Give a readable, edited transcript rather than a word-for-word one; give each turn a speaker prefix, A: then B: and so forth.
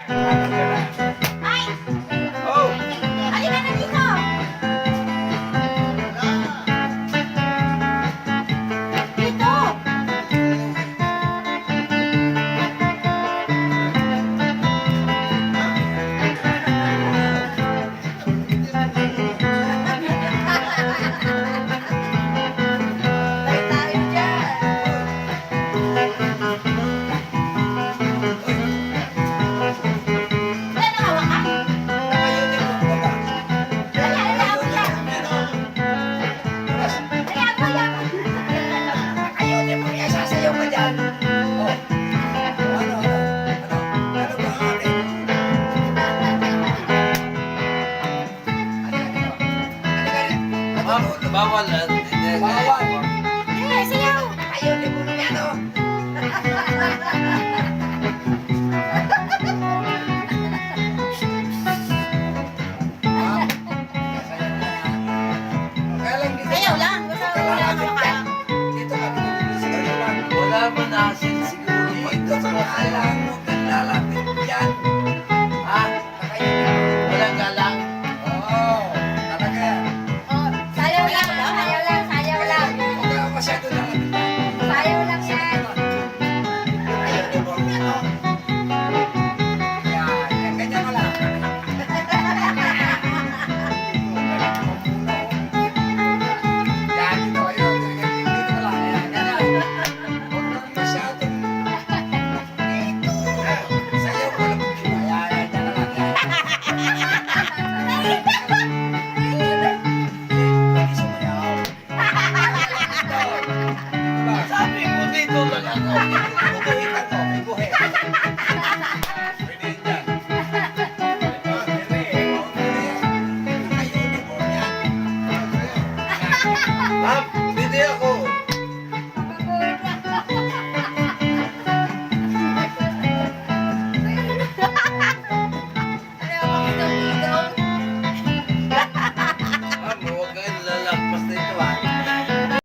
A: Ay!
B: Oh!
A: Halika na dito! Dito! Tayo tayo dyan! Wala nang hawakan? Wala, wala, wala. Kaya ako yan.
B: Ayunin mo yan, sasayaw ka dyan. Oh. Ano ba ang akin?
C: Ma'am, bawal.
B: Bawal.
A: Sige, sayaw.
B: Ayunin mo na yan, oh. Ma'am, sasayaw na yan. Kaya lang dito.
A: Sayaw lang. Basta wala nang hawakan.
B: Dito ka, dito. Sayaw lang.
C: Wala man asin siguro.
B: Dito ka nga lang. Huwag kang lalapit dyan.
C: Ha?
B: Ayunin mo.
C: Walang galang.
B: Oo, talaga yan.
A: Oh, sayaw lang. Sayaw lang. Sayaw lang.
B: Huwag ka masyado lalapit dyan.
A: Sayaw lang yan.
B: Ayunin mo yan, oh. Yan, yan, ganyan ka lang. Yan, dito kayo. Dito ka lang. Yan, ganyan. Huwag kang masyadong dito. Sayaw ko lang. Yan, yan, yan lang. Hindi sumayaw. Diba?
C: Sabi mo dito lang ako.
B: Bubuhin ka to, bubuhin. Pwede yan. Ayunin mo yan.
C: Ma'am, hindi ako.